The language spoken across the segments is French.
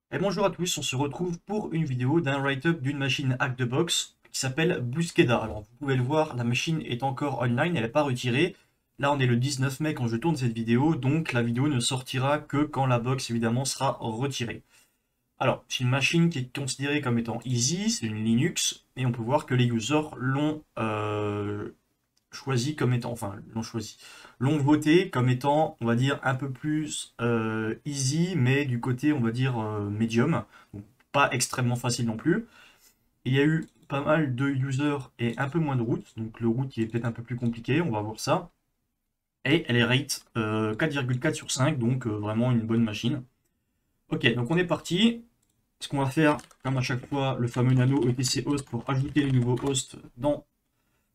Et bonjour à tous, on se retrouve pour une vidéo d'un write-up d'une machine Hack the Box qui s'appelle Busqueda. Alors vous pouvez le voir, la machine est encore online, elle n'est pas retirée. Là on est le 19 mai quand je tourne cette vidéo, donc la vidéo ne sortira que quand la box évidemment sera retirée. Alors c'est une machine qui est considérée comme étant easy, c'est une Linux, et on peut voir que les users l'ont choisi comme étant, enfin l'ont choisi, l'ont voté comme étant, on va dire, un peu plus easy, mais du côté, on va dire, medium, donc pas extrêmement facile non plus. Il y a eu pas mal de users et un peu moins de routes, donc le route qui est peut-être un peu plus compliqué, on va voir ça. Et elle est rate 4,4 sur 5, donc vraiment une bonne machine. Ok, donc on est parti. Ce qu'on va faire, comme à chaque fois, le fameux nano etc host pour ajouter les nouveaux hosts dans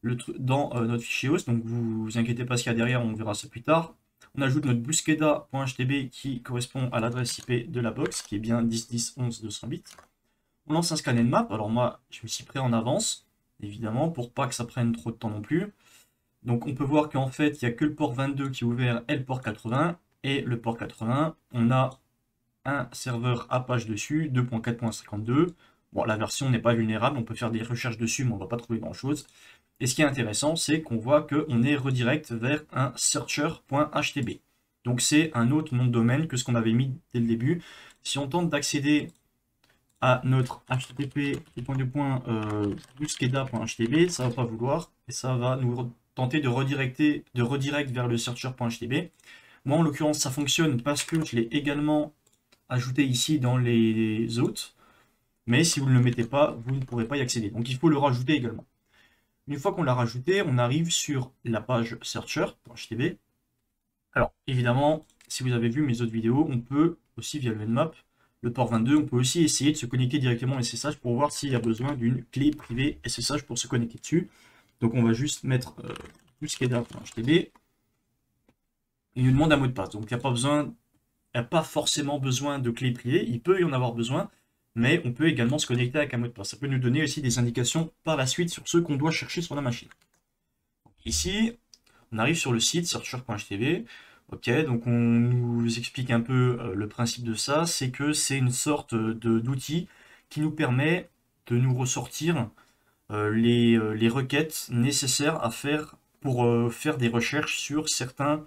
notre fichier host, donc vous inquiétez pas ce qu'il y a derrière, on verra ça plus tard. On ajoute notre busqueda.htb qui correspond à l'adresse IP de la box, qui est bien 10.10.11.208. On lance un scan map. Alors moi, je me suis pris en avance, évidemment, pour pas que ça prenne trop de temps non plus. Donc on peut voir qu'en fait, il n'y a que le port 22 qui est ouvert et le port 80. Et le port 80, on a un serveur Apache dessus, 2.4.52. Bon, la version n'est pas vulnérable, on peut faire des recherches dessus, mais on ne va pas trouver grand-chose. Et ce qui est intéressant, c'est qu'on voit qu'on est redirect vers un searcher.htb. Donc c'est un autre nom de domaine que ce qu'on avait mis dès le début. Si on tente d'accéder à notre http busqueda.htb, ça va pas vouloir et ça va nous tenter de redirect vers le searcher.htb. Moi en l'occurrence ça fonctionne parce que je l'ai également ajouté ici dans les autres, mais si vous ne le mettez pas, vous ne pourrez pas y accéder. Donc il faut le rajouter également. Une fois qu'on l'a rajouté, on arrive sur la page searcher.htb. Alors, évidemment, si vous avez vu mes autres vidéos, on peut aussi, via le nmap, le port 22, on peut aussi essayer de se connecter directement au SSH pour voir s'il y a besoin d'une clé privée SSH pour se connecter dessus. Donc, on va juste mettre busqueda.htb. Il nous demande un mot de passe. Donc, il n'y a pas forcément besoin de clé privée. Il peut y en avoir besoin, mais on peut également se connecter avec un mot de passe. Ça peut nous donner aussi des indications par la suite sur ce qu'on doit chercher sur la machine. Ici, on arrive sur le site searcher.htv. Ok, donc on nous explique un peu le principe de ça, c'est que c'est une sorte d'outil qui nous permet de nous ressortir les requêtes nécessaires à faire pour faire des recherches sur certains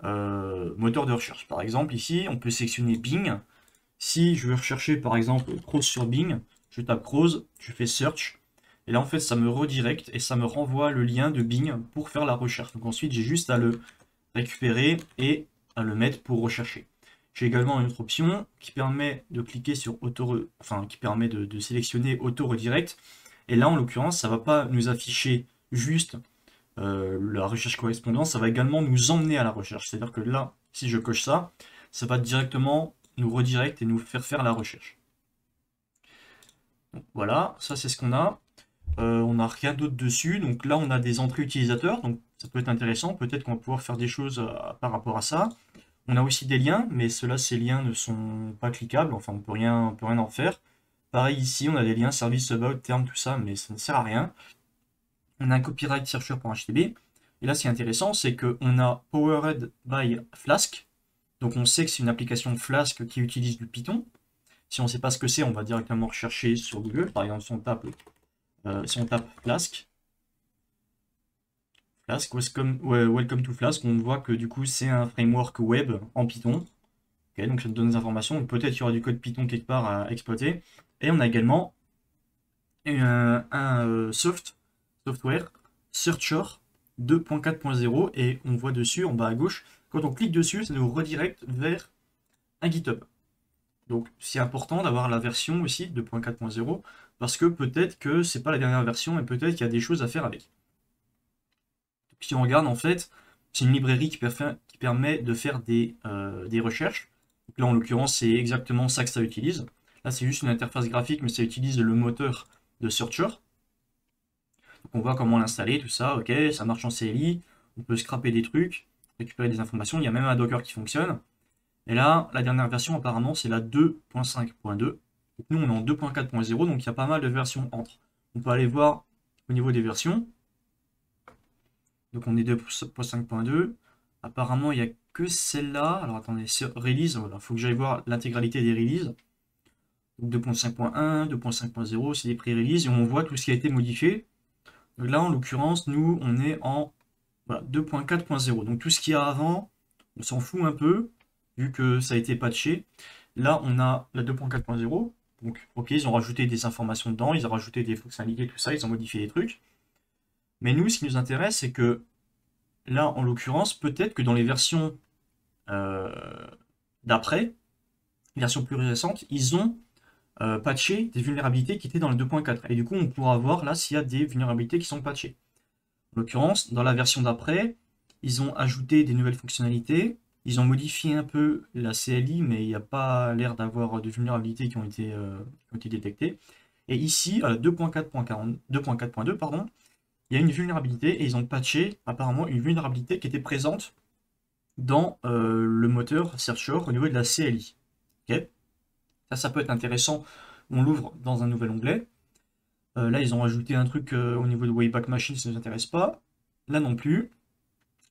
moteurs de recherche. Par exemple, ici, on peut sélectionner Bing. Si je veux rechercher par exemple Crows sur Bing, je tape Crows, je fais Search, et là en fait ça me redirect et ça me renvoie le lien de Bing pour faire la recherche. Donc ensuite j'ai juste à le récupérer et à le mettre pour rechercher. J'ai également une autre option qui permet de cliquer sur qui permet de sélectionner Auto Redirect. Et là en l'occurrence ça va pas nous afficher juste la recherche correspondante, ça va également nous emmener à la recherche. C'est-à-dire que là, si je coche ça, ça va directement nous redirect et nous faire la recherche. Donc, voilà, ça c'est ce qu'on a. On n'a rien d'autre dessus. Donc là, on a des entrées utilisateurs. Donc ça peut être intéressant. Peut-être qu'on va pouvoir faire des choses par rapport à ça. On a aussi des liens, mais ceux-là, ces liens ne sont pas cliquables. Enfin, on peut rien en faire. Pareil ici, on a des liens service about, terme, tout ça, mais ça ne sert à rien. On a un copyright searcher.htb. Et là, ce qui est intéressant, c'est qu'on a Powered by Flask. Donc on sait que c'est une application Flask qui utilise du Python. Si on ne sait pas ce que c'est, on va directement rechercher sur Google. Par exemple, si on tape Flask, Welcome to Flask, on voit que du coup c'est un framework web en Python. Okay, donc ça nous donne des informations. Peut-être qu'il y aura du code Python quelque part à exploiter. Et on a également un software Searcher 2.4.0 et on voit dessus en bas à gauche, quand on clique dessus, ça nous redirect vers un GitHub. Donc c'est important d'avoir la version aussi 2.4.0 parce que peut-être que c'est pas la dernière version et peut-être qu'il y a des choses à faire avec. Donc, si on regarde en fait, c'est une librairie qui permet de faire des recherches. Donc là en l'occurrence c'est exactement ça que ça utilise. Là c'est juste une interface graphique mais ça utilise le moteur de Searcher. Donc on voit comment l'installer, tout ça, ok, ça marche en CLI, on peut scraper des trucs, récupérer des informations, il y a même un Docker qui fonctionne. Et là, la dernière version apparemment c'est la 2.5.2. Donc nous on est en 2.4.0, donc il y a pas mal de versions entre. On peut aller voir au niveau des versions. Donc on est 2.5.2. Apparemment il n'y a que celle-là. Alors attendez, release, voilà, faut que j'aille voir l'intégralité des releases. 2.5.1, 2.5.0, c'est des pré-release et on voit tout ce qui a été modifié. Donc là, en l'occurrence, nous, on est en voilà, 2.4.0. Donc tout ce qu'il y a avant, on s'en fout un peu, vu que ça a été patché. Là, on a la 2.4.0. Donc, ok, ils ont rajouté des informations dedans, ils ont rajouté des fonctionnalités, tout ça, ils ont modifié des trucs. Mais nous, ce qui nous intéresse, c'est que là, en l'occurrence, peut-être que dans les versions euh, d'après, versions plus récentes, ils ont patché des vulnérabilités qui étaient dans le 2.4. Et du coup, on pourra voir là s'il y a des vulnérabilités qui sont patchées. En l'occurrence, dans la version d'après, ils ont ajouté des nouvelles fonctionnalités. Ils ont modifié un peu la CLI, mais il n'y a pas l'air d'avoir de vulnérabilités qui ont été détectées. Et ici, à la 2.4.2, pardon, il y a une vulnérabilité et ils ont patché apparemment une vulnérabilité qui était présente dans le moteur Searcher au niveau de la CLI. Okay, ça peut être intéressant. On l'ouvre dans un nouvel onglet. Là, ils ont ajouté un truc au niveau de Wayback Machine, ça ne nous intéresse pas. Là non plus.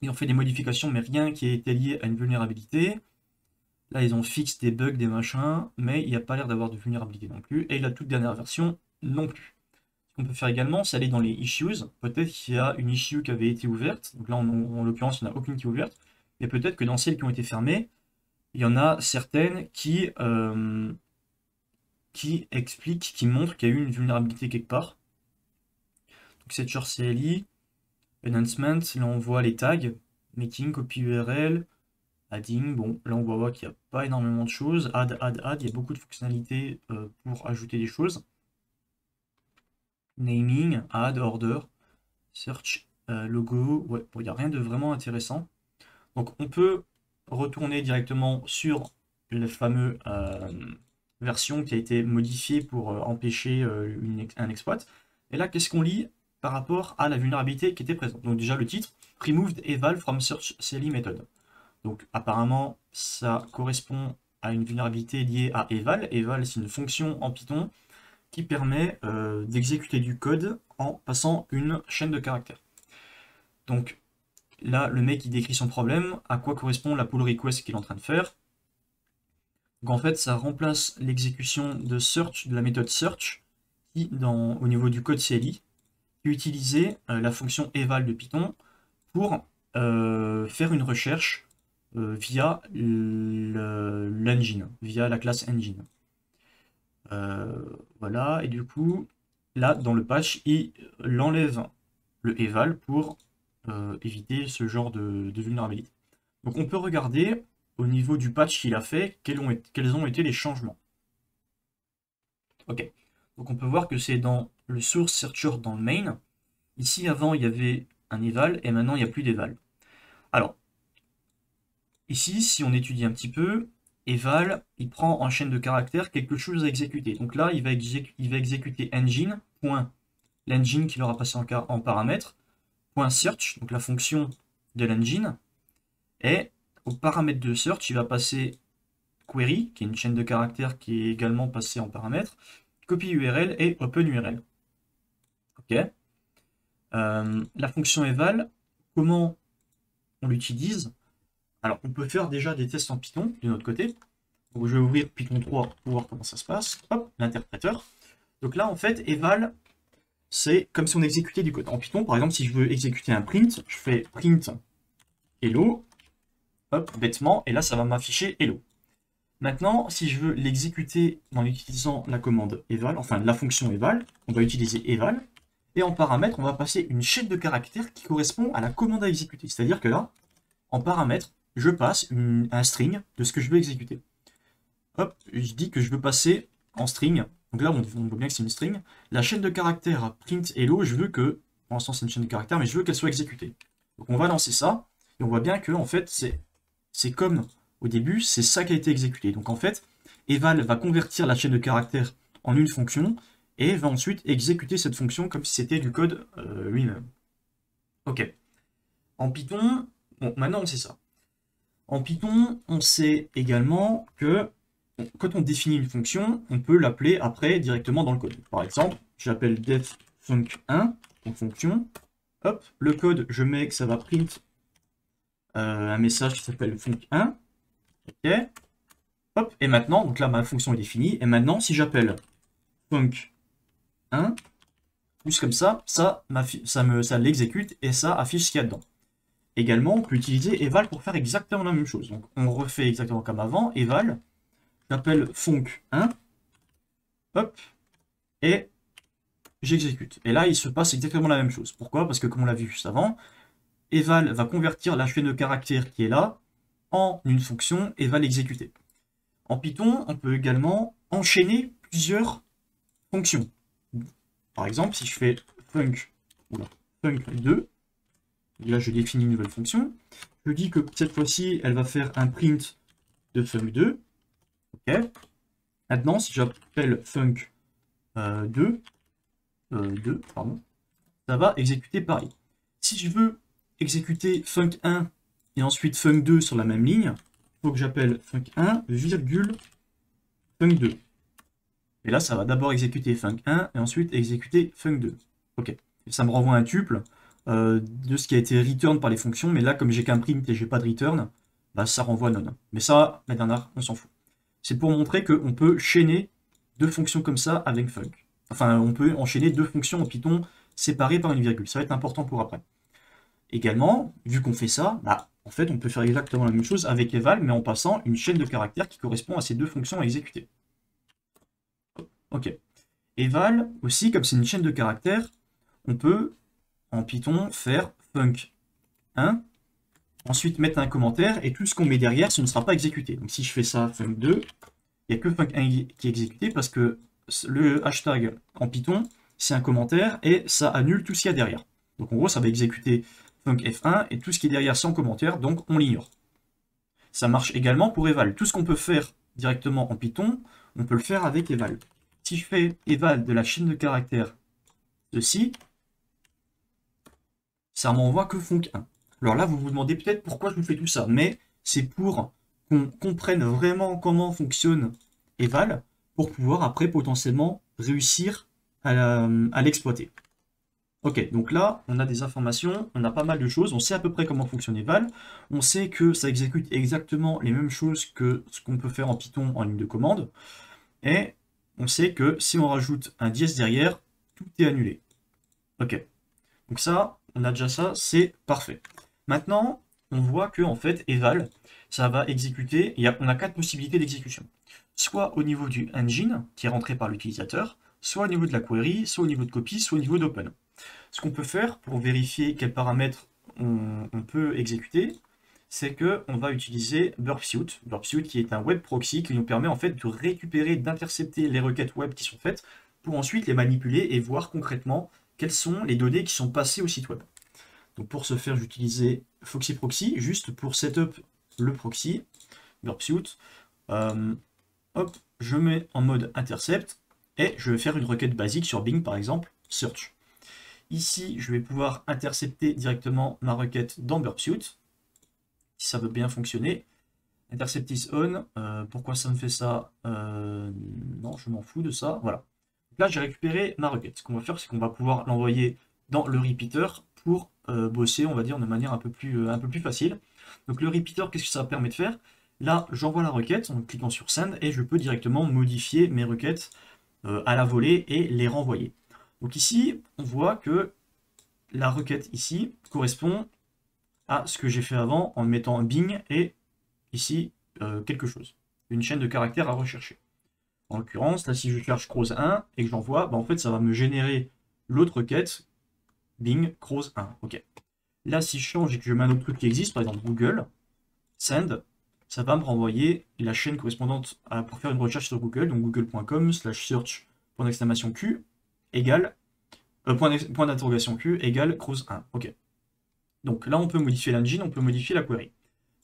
Ils ont fait des modifications, mais rien qui été lié à une vulnérabilité. Là, ils ont fixé des bugs, des machins, mais il n'y a pas l'air d'avoir de vulnérabilité non plus. Et la toute dernière version, non plus. Ce qu'on peut faire également, c'est aller dans les issues. Peut-être qu'il y a une issue qui avait été ouverte. Donc là, en l'occurrence, il n'y en a aucune qui est ouverte. Mais peut-être que dans celles qui ont été fermées, il y en a certaines qui expliquent, qui montrent qu'il y a eu une vulnérabilité quelque part. Donc Searcher CLI, Enhancement, là on voit les tags, Making, Copy URL, Adding, bon là on voit qu'il n'y a pas énormément de choses, Add, il y a beaucoup de fonctionnalités pour ajouter des choses. Naming, Add, Order, Search, Logo, ouais, bon, il n'y a rien de vraiment intéressant. Donc on peut retourner directement sur le fameux version qui a été modifiée pour empêcher un exploit. Et là, qu'est-ce qu'on lit par rapport à la vulnérabilité qui était présente? Donc déjà le titre, Removed Eval from Search CLI Method. Donc apparemment, ça correspond à une vulnérabilité liée à eval. Eval, c'est une fonction en Python qui permet d'exécuter du code en passant une chaîne de caractères. Donc là, le mec il décrit son problème, à quoi correspond la pull request qu'il est en train de faire. Donc en fait, ça remplace l'exécution de search, de la méthode search, qui au niveau du code CLI, qui utilisait la fonction eval de Python pour faire une recherche via l'engine, via la classe engine. Voilà, et du coup, là, dans le patch, il enlève le eval pour éviter ce genre de vulnérabilité. Donc on peut regarder au niveau du patch qu'il a fait, quels ont été les changements. Ok, donc on peut voir que c'est dans le source searcher dans le main. Ici avant il y avait un eval et maintenant il n'y a plus d'eval. Alors, ici si on étudie un petit peu, eval, il prend en chaîne de caractères quelque chose à exécuter. Donc là il va exécuter engine, l'engine qu'il aura passé en paramètre, .search, donc la fonction de l'engine, et au paramètre de search, il va passer query, qui est une chaîne de caractères qui est également passée en paramètre, copy URL et open URL. Ok. La fonction eval, comment on l'utilise? Alors, on peut faire déjà des tests en Python de notre côté. Donc, je vais ouvrir Python 3 pour voir comment ça se passe. Hop, l'interpréteur. Donc là, en fait, eval, c'est comme si on exécutait du code. En Python, par exemple, si je veux exécuter un print, je fais print hello, hop, bêtement, et là, ça va m'afficher hello. Maintenant, si je veux l'exécuter en utilisant la commande eval, enfin la fonction eval, on va utiliser eval, et en paramètre, on va passer une chaîne de caractères qui correspond à la commande à exécuter. C'est-à-dire que là, en paramètre, je passe un string de ce que je veux exécuter. Hop, je dis que je veux passer en string, donc là on voit bien que c'est une string, la chaîne de caractères print hello, je veux que, pour l'instant c'est une chaîne de caractères, mais je veux qu'elle soit exécutée. Donc on va lancer ça, et on voit bien que en fait c'est comme au début, c'est ça qui a été exécuté. Donc en fait, eval va convertir la chaîne de caractères en une fonction, et va ensuite exécuter cette fonction comme si c'était du code lui-même. Ok. En Python, bon, maintenant on sait ça. En Python, on sait également que quand on définit une fonction, on peut l'appeler après directement dans le code. Par exemple, j'appelle deffunc1, donc fonction. Hop, le code, je mets que ça va print un message qui s'appelle func1. Ok. Hop, et maintenant, donc là, ma fonction est définie. Et maintenant, si j'appelle func1, juste comme ça ça l'exécute et ça affiche ce qu'il y a dedans. Également, on peut utiliser eval pour faire exactement la même chose. Donc, on refait exactement comme avant. Eval, j'appelle func1, hop, et j'exécute. Et là, il se passe exactement la même chose. Pourquoi? Parce que, comme on l'a vu juste avant, eval va convertir la chaîne de caractères qui est là en une fonction et va l'exécuter. En Python, on peut également enchaîner plusieurs fonctions. Par exemple, si je fais func2, là je définis une nouvelle fonction, je dis que cette fois-ci, elle va faire un print de func2. Ok. Maintenant, si j'appelle func2, pardon, ça va exécuter pareil. Si je veux exécuter func1 et ensuite func2 sur la même ligne, il faut que j'appelle func1, virgule, func2. Et là, ça va d'abord exécuter func1 et ensuite exécuter func2. Ok. Et ça me renvoie un tuple de ce qui a été return par les fonctions, mais là, comme j'ai qu'un print et j'ai pas de return, bah, ça renvoie none. Mais ça, la dernière, on s'en fout. C'est pour montrer qu'on peut chaîner deux fonctions comme ça avec func. Enfin, on peut enchaîner deux fonctions en Python séparées par une virgule. Ça va être important pour après. Également, vu qu'on fait ça, bah, en fait, on peut faire exactement la même chose avec eval, mais en passant une chaîne de caractères qui correspond à ces deux fonctions à exécuter. Ok. Eval, aussi, comme c'est une chaîne de caractères, on peut, en Python, faire func1, ensuite mettre un commentaire, et tout ce qu'on met derrière, ce ne sera pas exécuté. Donc si je fais ça, func2, il n'y a que func1 qui est exécuté, parce que le hashtag en Python, c'est un commentaire, et ça annule tout ce qu'il y a derrière. Donc en gros, ça va exécuter funcf1, et tout ce qui est derrière sans commentaire, donc on l'ignore. Ça marche également pour eval. Tout ce qu'on peut faire directement en Python, on peut le faire avec eval. Si je fais eval de la chaîne de caractères ceci, ça m'envoie que func1. Alors là, vous vous demandez peut-être pourquoi je vous fais tout ça, mais c'est pour qu'on comprenne vraiment comment fonctionne eval, pour pouvoir après potentiellement réussir à l'exploiter. Ok, donc là, on a des informations, on a pas mal de choses, on sait à peu près comment fonctionne eval, on sait que ça exécute exactement les mêmes choses que ce qu'on peut faire en Python en ligne de commande, et on sait que si on rajoute un dièse derrière, tout est annulé. Ok, donc ça, on a déjà ça, c'est parfait. Maintenant, on voit que en fait, eval, ça va exécuter, on a 4 possibilités d'exécution. Soit au niveau du engine, qui est rentré par l'utilisateur, soit au niveau de la query, soit au niveau de copy, soit au niveau d'open. Ce qu'on peut faire pour vérifier quels paramètres on peut exécuter, c'est qu'on va utiliser Burpsuite. Burpsuite qui est un web proxy qui nous permet en fait de récupérer, d'intercepter les requêtes web qui sont faites pour ensuite les manipuler et voir concrètement quelles sont les données qui sont passées au site web. Donc pour ce faire, j'utilisais Foxy Proxy juste pour setup le proxy, Burpsuite. Hop, je mets en mode intercept et je vais faire une requête basique sur Bing par exemple, search. Ici, je vais pouvoir intercepter directement ma requête dans Burpsuite, si ça veut bien fonctionner. Intercept is on. Pourquoi ça me fait ça? Non, je m'en fous de ça. Voilà. Donc là, j'ai récupéré ma requête. Ce qu'on va faire, c'est qu'on va pouvoir l'envoyer dans le repeater pour bosser, on va dire, de manière un peu plus facile. Donc le repeater, qu'est-ce que ça permet de faire? Là, j'envoie la requête en cliquant sur Send et je peux directement modifier mes requêtes à la volée et les renvoyer. Donc ici, on voit que la requête ici correspond à ce que j'ai fait avant en mettant un Bing et ici quelque chose. Une chaîne de caractères à rechercher. En l'occurrence, là si je cherche croz1 et que j'envoie, bah, en fait ça va me générer l'autre requête Bing croz1. Ok. Là si je change et que je mets un autre truc qui existe, par exemple Google, send, ça va me renvoyer la chaîne correspondante pour faire une recherche sur Google, donc google.com/search .! égale point d'interrogation Q égale croz1. Ok. Donc là, on peut modifier l'engine, on peut modifier la query.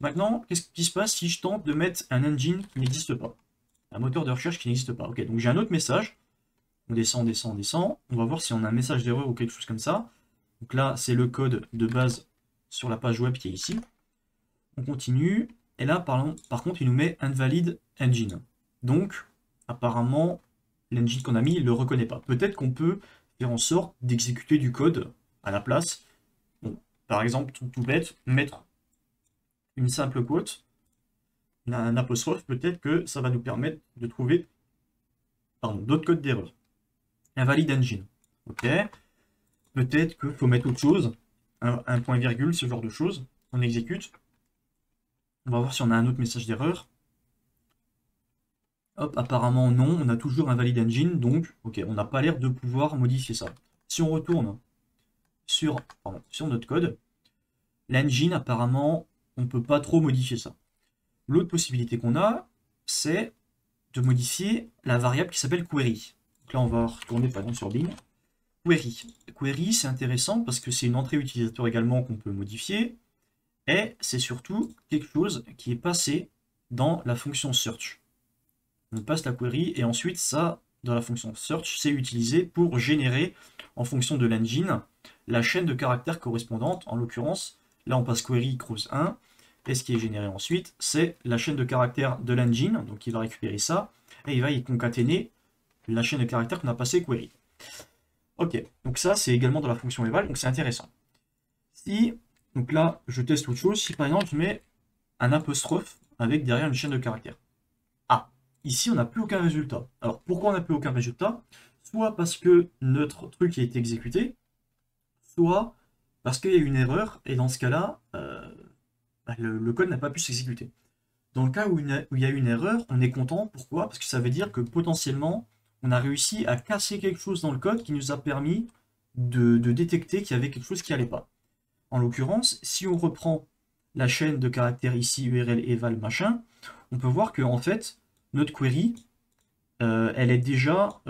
Maintenant, qu'est-ce qui se passe si je tente de mettre un engine qui n'existe pas? Un moteur de recherche qui n'existe pas. Ok, donc j'ai un autre message. On descend, on descend, on descend. On va voir si on a un message d'erreur ou quelque chose comme ça. Donc là, c'est le code de base sur la page web qui est ici. On continue. Et là, par contre, il nous met invalid engine. Donc, apparemment, l'engine qu'on a mis, il ne le reconnaît pas. Peut-être qu'on peut faire en sorte d'exécuter du code à la place. Bon, par exemple, tout bête, mettre une simple quote. un apostrophe, peut-être que ça va nous permettre de trouver d'autres codes d'erreur. Invalide engine. Ok. Peut-être qu'il faut mettre autre chose, un point virgule, ce genre de choses. On exécute. On va voir si on a un autre message d'erreur. Hop, apparemment non, on a toujours un valid engine, donc ok, on n'a pas l'air de pouvoir modifier ça. Si on retourne sur notre code, l'engine, apparemment, on ne peut pas trop modifier ça. L'autre possibilité qu'on a, c'est de modifier la variable qui s'appelle query. Donc là, on va retourner par exemple sur Bing. Query. Query, c'est intéressant parce que c'est une entrée utilisateur également qu'on peut modifier. Et c'est surtout quelque chose qui est passé dans la fonction search. On passe la query et ensuite ça, dans la fonction search, c'est utilisé pour générer, en fonction de l'engine, la chaîne de caractères correspondante. En l'occurrence, là on passe query cross 1, et ce qui est généré ensuite, c'est la chaîne de caractères de l'engine, donc il va récupérer ça, et il va y concaténer la chaîne de caractères qu'on a passé query. Ok, donc ça c'est également dans la fonction eval, donc c'est intéressant. Si, donc là je teste autre chose, si par exemple je mets un apostrophe avec derrière une chaîne de caractères. Ah, ici on n'a plus aucun résultat. Alors pourquoi on n'a plus aucun résultat? Soit parce que notre truc a été exécuté, soit parce qu'il y a eu une erreur, et dans ce cas-là, le code n'a pas pu s'exécuter. Dans le cas où il y a eu une erreur, on est content. Pourquoi? Parce que ça veut dire que potentiellement, on a réussi à casser quelque chose dans le code qui nous a permis de détecter qu'il y avait quelque chose qui n'allait pas. En l'occurrence, si on reprend la chaîne de caractères ici, URL, eval, machin, on peut voir que en fait, notre query, elle est déjà...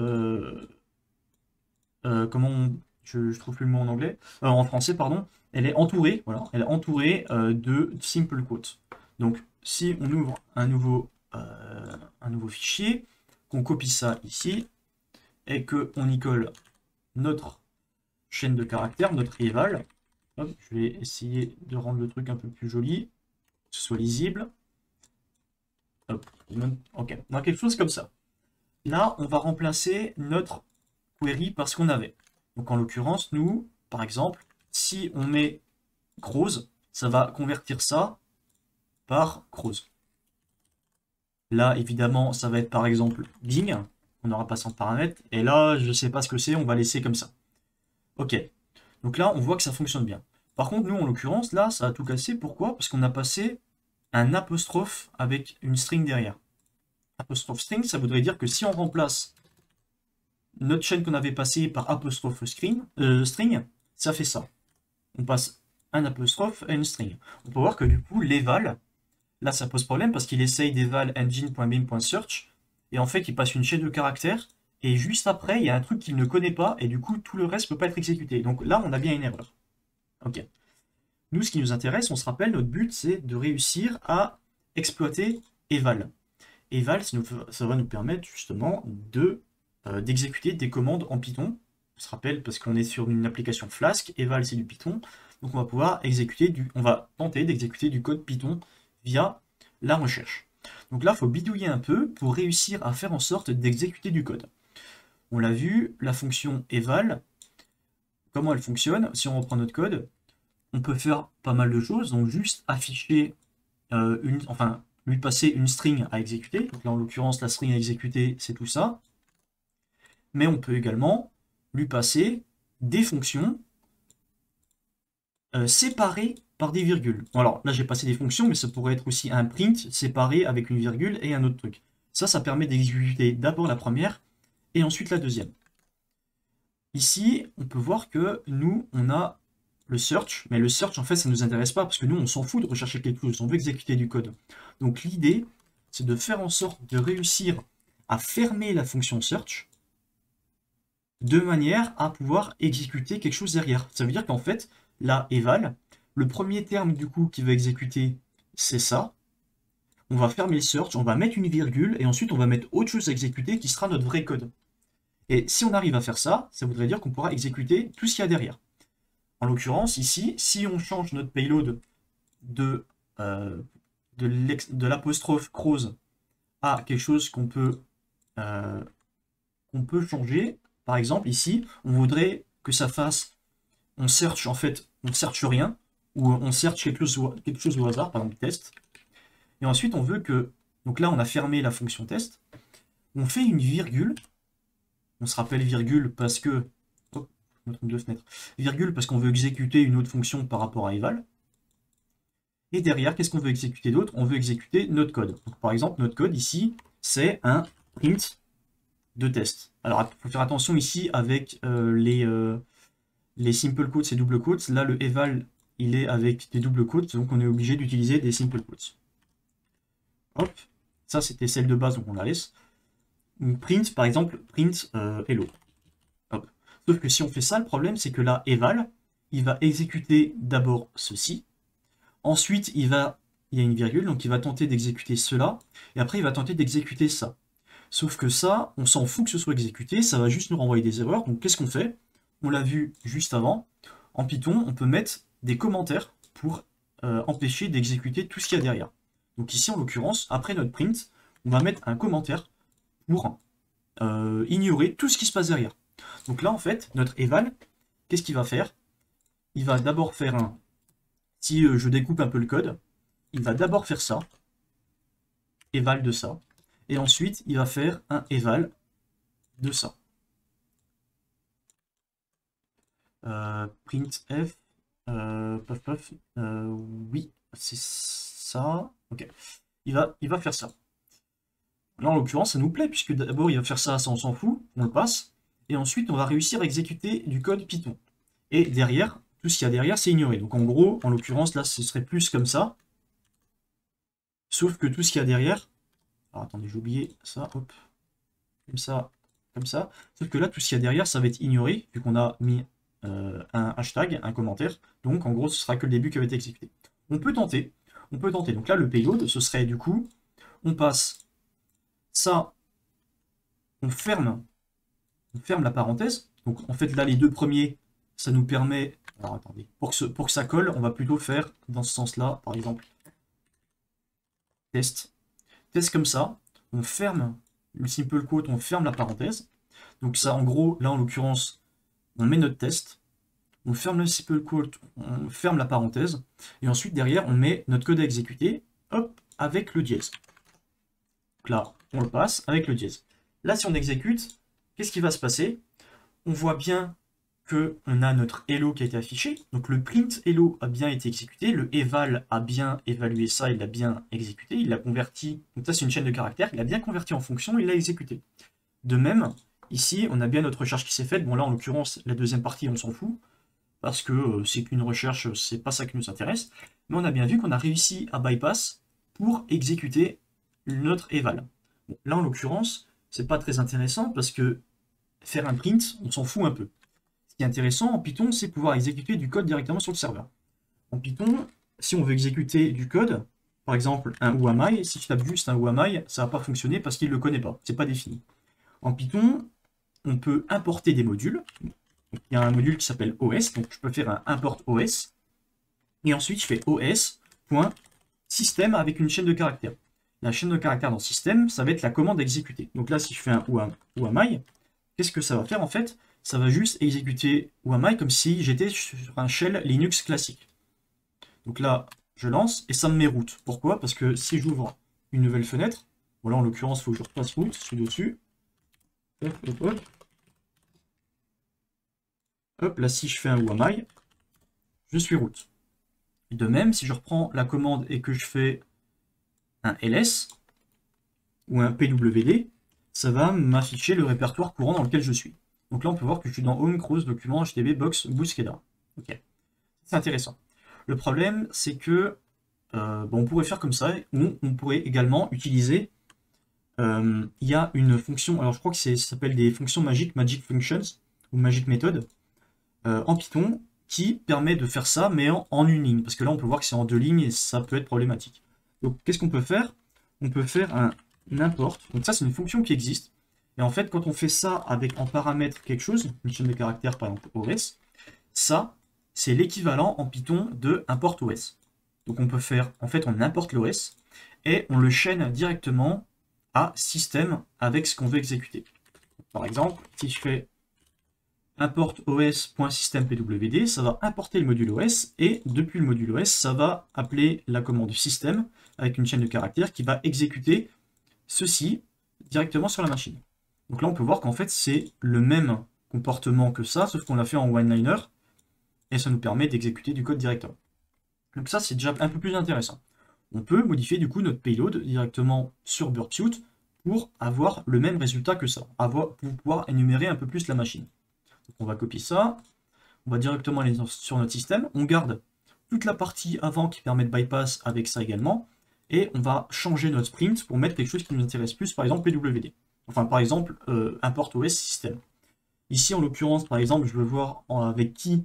je trouve plus le mot en anglais, en français, pardon, elle est entourée, voilà, elle est entourée de simple quotes. Donc, si on ouvre un nouveau fichier, qu'on copie ça ici, et qu'on y colle notre chaîne de caractères, notre eval, hop, je vais essayer de rendre le truc un peu plus joli, que ce soit lisible. Hop, ok, on a quelque chose comme ça. Là, on va remplacer notre query par ce qu'on avait. Donc en l'occurrence, nous, par exemple, si on met cross, ça va convertir ça par cross. Là, évidemment, ça va être par exemple Bing, on aura pas sans paramètres, et là, je ne sais pas ce que c'est, on va laisser comme ça. Ok, donc là, on voit que ça fonctionne bien. Par contre, nous, en l'occurrence, là, ça a tout cassé. Pourquoi? Parce qu'on a passé un apostrophe avec une string derrière. Apostrophe string, ça voudrait dire que si on remplace notre chaîne qu'on avait passée par apostrophe string, ça fait ça. On passe un apostrophe à une string. On peut voir que du coup, l'eval, là ça pose problème parce qu'il essaye d'eval engine.bin.search et en fait il passe une chaîne de caractères et juste après il y a un truc qu'il ne connaît pas et du coup tout le reste ne peut pas être exécuté. Donc là on a bien une erreur. Ok. Nous ce qui nous intéresse, on se rappelle, notre but c'est de réussir à exploiter eval. Eval, ça va nous permettre justement d'exécuter des commandes en Python. On se rappelle parce qu'on est sur une application Flask, eval c'est du Python, donc on va pouvoir on va tenter d'exécuter du code Python via la recherche. Donc là, il faut bidouiller un peu pour réussir à faire en sorte d'exécuter du code. On l'a vu, la fonction eval, comment elle fonctionne, si on reprend notre code, on peut faire pas mal de choses, donc juste afficher lui passer une string à exécuter. Donc là, en l'occurrence, la string à exécuter, c'est tout ça. Mais on peut également lui passer des fonctions séparées par des virgules. Bon, alors là, j'ai passé des fonctions, mais ça pourrait être aussi un print séparé avec une virgule et un autre truc. Ça permet d'exécuter d'abord la première et ensuite la deuxième. Ici, on peut voir que nous, on a le search, mais le search, en fait, ça ne nous intéresse pas parce que nous, on s'en fout de rechercher quelque chose, on veut exécuter du code. Donc l'idée, c'est de faire en sorte de réussir à fermer la fonction search de manière à pouvoir exécuter quelque chose derrière. Ça veut dire qu'en fait, là, eval, le premier terme du coup qui va exécuter, c'est ça. On va fermer le search, on va mettre une virgule, et ensuite on va mettre autre chose à exécuter qui sera notre vrai code. Et si on arrive à faire ça, ça voudrait dire qu'on pourra exécuter tout ce qu'il y a derrière. En l'occurrence, ici, si on change notre payload de l'apostrophe cross à quelque chose qu'on peut changer, par exemple, ici, on voudrait que ça fasse, on search en fait, on search rien, ou on search quelque chose au hasard, par exemple test, Et ensuite, on veut que... Donc là, on a fermé la fonction test. On fait une virgule. On se rappelle virgule parce que... Oh, je me trompe de fenêtre. Virgule parce qu'on veut exécuter une autre fonction par rapport à eval. Et derrière, qu'est-ce qu'on veut exécuter d'autre? On veut exécuter notre code. Donc, par exemple, notre code ici, c'est un print de test. Alors, il faut faire attention ici avec les simple quotes et double quotes. Là, le eval, il est avec des double quotes, donc on est obligé d'utiliser des simple quotes. Hop, ça c'était celle de base, donc on la laisse. Print, par exemple, print hello. Hop. Sauf que si on fait ça, le problème c'est que là, eval, il va exécuter d'abord ceci. Ensuite, il y a une virgule, donc il va tenter d'exécuter cela. Et après, il va tenter d'exécuter ça. Sauf que ça, on s'en fout que ce soit exécuté, ça va juste nous renvoyer des erreurs. Donc qu'est-ce qu'on fait? On l'a vu juste avant. En Python, on peut mettre des commentaires pour empêcher d'exécuter tout ce qu'il y a derrière. Donc ici, en l'occurrence, après notre print, on va mettre un commentaire pour ignorer tout ce qui se passe derrière. Donc là, en fait, notre eval, qu'est-ce qu'il va faire? Il va d'abord faire un... Si je découpe un peu le code, il va d'abord faire ça, eval de ça, et ensuite, il va faire un eval de ça. Printf, oui, c'est ça. Ok. Il va faire ça. Là, en l'occurrence, ça nous plaît, puisque d'abord, il va faire ça, ça on s'en fout, on le passe. Et ensuite, on va réussir à exécuter du code Python. Et derrière, tout ce qu'il y a derrière, c'est ignoré. Donc en gros, en l'occurrence, là, ce serait plus comme ça. Sauf que tout ce qu'il y a derrière... Alors attendez, j'ai oublié ça, hop. Comme ça, comme ça. Sauf que là, tout ce qu'il y a derrière, ça va être ignoré, vu qu'on a mis un hashtag, un commentaire. Donc en gros, ce sera que le début qui va être exécuté. On peut tenter. On peut tenter. Donc là, le payload, ce serait du coup, on passe ça, on ferme la parenthèse. Donc en fait, là, les deux premiers, ça nous permet... Alors attendez, pour que ça colle, on va plutôt faire dans ce sens-là, par exemple, test. Test comme ça, on ferme le simple quote, on ferme la parenthèse. Donc ça, en gros, là, en l'occurrence, on met notre test, on ferme le simple quote, on ferme la parenthèse, et ensuite, derrière, on met notre code à exécuter, hop, avec le dièse. Donc là, on le passe avec le dièse. Là, si on exécute, qu'est-ce qui va se passer? On voit bien qu'on a notre hello qui a été affiché. Donc le print hello a bien été exécuté. Le eval a bien évalué ça, il l'a bien exécuté. Il l'a converti. Donc ça, c'est une chaîne de caractères. Il l'a bien converti en fonction, il l'a exécuté. De même, ici, on a bien notre recherche qui s'est faite. Bon, là, en l'occurrence, la deuxième partie, on s'en fout. Parce que c'est qu'une recherche, c'est pas ça qui nous intéresse. Mais on a bien vu qu'on a réussi à bypass pour exécuter notre eval. Bon, là, en l'occurrence, c'est pas très intéressant parce que faire un print, on s'en fout un peu. Ce qui est intéressant en Python, c'est pouvoir exécuter du code directement sur le serveur. En Python, si on veut exécuter du code, par exemple un whoami, si tu tapes juste un whoami, ça va pas fonctionner parce qu'il ne le connaît pas, c'est pas défini. En Python, on peut importer des modules. Il y a un module qui s'appelle OS, donc je peux faire un import OS, et ensuite je fais os.system avec une chaîne de caractères. La chaîne de caractères dans système, ça va être la commande exécutée. Donc là, si je fais un whoami, qu'est-ce que ça va faire en fait? Ça va juste exécuter whoami comme si j'étais sur un shell Linux classique. Donc là, je lance et ça me met root. Pourquoi? Parce que si j'ouvre une nouvelle fenêtre, voilà, en l'occurrence, il faut que je repasse root, je suis dessus. Hop, hop, hop. Hop, là, si je fais un whoami, je suis root. De même, si je reprends la commande et que je fais un ls ou un pwd, ça va m'afficher le répertoire courant dans lequel je suis. Donc là, on peut voir que je suis dans home, cruise, document, htb, box, bootskeda. Ok, c'est intéressant. Le problème, c'est que on pourrait faire comme ça, ou on pourrait également utiliser, il y a une fonction, alors je crois que ça s'appelle des fonctions magiques, magic functions, ou magic method, en Python, qui permet de faire ça, mais en une ligne. Parce que là, on peut voir que c'est en deux lignes, et ça peut être problématique. Donc, qu'est-ce qu'on peut faire? On peut faire un import. Donc ça, c'est une fonction qui existe. Et en fait, quand on fait ça avec en paramètre quelque chose, une chaîne de caractères, par exemple OS, ça, c'est l'équivalent en Python de import OS. Donc on peut faire, en fait, on importe l'OS et on le chaîne directement à système avec ce qu'on veut exécuter. Par exemple, si je fais import os.system.pwd, ça va importer le module OS et depuis le module OS, ça va appeler la commande système avec une chaîne de caractères qui va exécuter ceci directement sur la machine. Donc là, on peut voir qu'en fait, c'est le même comportement que ça, sauf qu'on l'a fait en one-liner, et ça nous permet d'exécuter du code directement. Donc ça, c'est déjà un peu plus intéressant. On peut modifier du coup notre payload directement sur Burpsuite pour avoir le même résultat que ça, pour pouvoir énumérer un peu plus la machine. Donc on va copier ça, on va directement aller sur notre système, on garde toute la partie avant qui permet de bypass avec ça également, et on va changer notre sprint pour mettre quelque chose qui nous intéresse plus, par exemple PWD. Enfin par exemple import OS système. Ici en l'occurrence, par exemple, je veux voir avec qui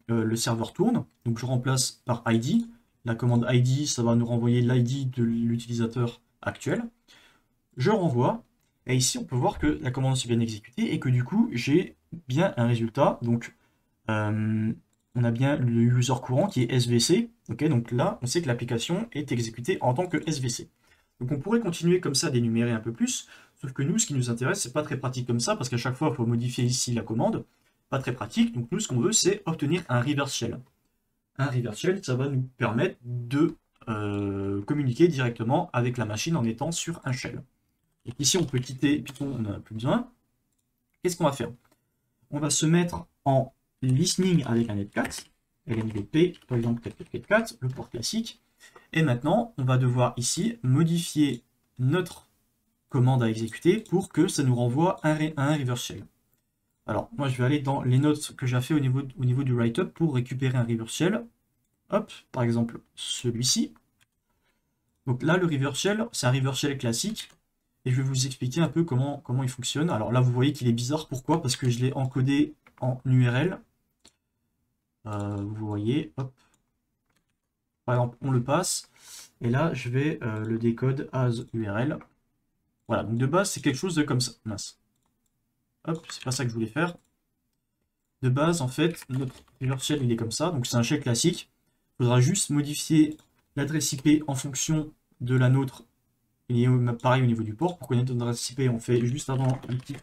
le serveur tourne, donc je remplace par ID. La commande ID, ça va nous renvoyer l'ID de l'utilisateur actuel. Je renvoie, et ici on peut voir que la commande s'est bien exécutée et que du coup j'ai bien un résultat. Donc on a bien le user courant qui est SVC. Okay, donc là on sait que l'application est exécutée en tant que SVC. Donc on pourrait continuer comme ça d'énumérer un peu plus, sauf que nous ce qui nous intéresse c'est pas très pratique comme ça parce qu'à chaque fois il faut modifier ici la commande. Pas très pratique, donc nous ce qu'on veut c'est obtenir un reverse shell. Un reverse shell, ça va nous permettre de communiquer directement avec la machine en étant sur un shell. Donc ici on peut quitter Python, on n'en a plus besoin. Qu'est-ce qu'on va faire? On va se mettre en listening avec un netcat, LNVP par exemple 444, le port classique. Et maintenant on va devoir ici modifier notre commande à exécuter pour que ça nous renvoie un reverse shell. Alors, moi, je vais aller dans les notes que j'ai fait au niveau du write-up pour récupérer un reverse shell. Hop, par exemple, celui-ci. Donc là, le reverse shell, c'est un reverse shell classique. Et je vais vous expliquer un peu comment il fonctionne. Alors là, vous voyez qu'il est bizarre. Pourquoi? Parce que je l'ai encodé en URL. Vous voyez, hop. Par exemple, on le passe. Et là, je vais le décode as URL. Voilà, donc de base, c'est quelque chose de comme ça. Mince. Hop, c'est pas ça que je voulais faire. De base, en fait, notre reverse shell, il est comme ça. Donc c'est un shell classique. Il faudra juste modifier l'adresse IP en fonction de la nôtre. Et pareil au niveau du port. Pour connaître notre adresse IP, on fait juste avant un petit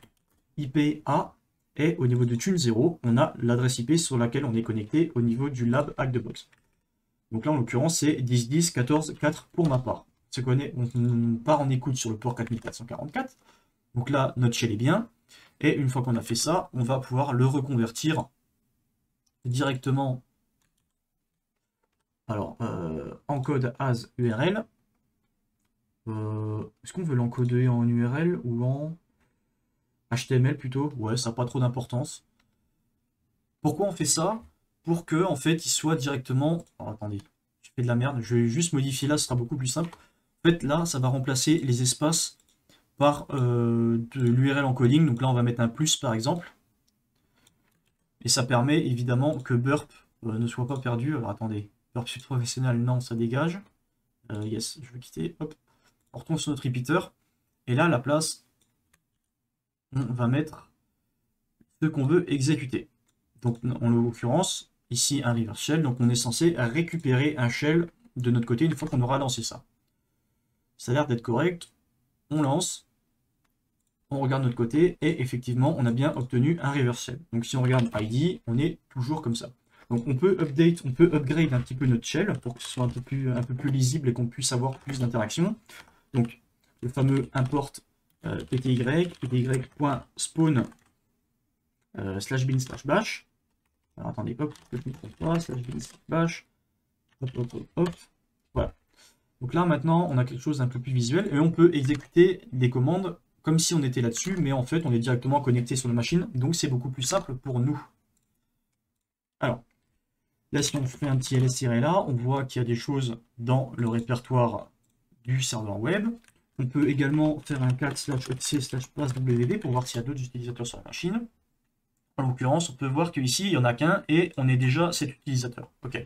IP A. Et au niveau de tune 0, on a l'adresse IP sur laquelle on est connecté au niveau du lab hack de box. Donc là, en l'occurrence, c'est 10.10.14.4 pour ma part. On part en écoute sur le port 4444. Donc là, notre shell est bien. Et une fois qu'on a fait ça, on va pouvoir le reconvertir directement en code as URL. Est-ce qu'on veut l'encoder en URL ou en HTML plutôt? Ouais, ça n'a pas trop d'importance. Pourquoi on fait ça? Pour que en fait il soit directement... Alors, attendez, je fais de la merde, je vais juste modifier là, ce sera beaucoup plus simple. En fait là, ça va remplacer les espaces par de l'URL encoding. Donc là, on va mettre un plus par exemple. Et ça permet évidemment que burp ne soit pas perdu. Alors attendez, burp suite professionnel, non, ça dégage. Yes, je vais quitter. Hop, on retourne sur notre repeater. Et là, à la place, on va mettre ce qu'on veut exécuter. Donc en l'occurrence, ici un reverse shell. Donc on est censé récupérer un shell de notre côté une fois qu'on aura lancé ça. Ça a l'air d'être correct. On lance. On regarde notre côté et effectivement on a bien obtenu un reverse shell. Donc si on regarde ID, on est toujours comme ça. Donc on peut upgrade un petit peu notre shell pour que ce soit un peu plus lisible et qu'on puisse avoir plus d'interaction. Donc le fameux import pty.spawn /bin/bash. Alors attendez, hop, je ne me trompe pas, /bin/bash. Hop. Voilà. Donc là maintenant on a quelque chose d'un peu plus visuel et on peut exécuter des commandes comme si on était là-dessus, mais en fait, on est directement connecté sur la machine, donc c'est beaucoup plus simple pour nous. Alors, là, si on fait un petit ls-là, on voit qu'il y a des choses dans le répertoire du serveur web. On peut également faire un cat/etc/passwd pour voir s'il y a d'autres utilisateurs sur la machine. En l'occurrence, on peut voir qu'ici, il n'y en a qu'un, et on est déjà 7 utilisateurs. Ok.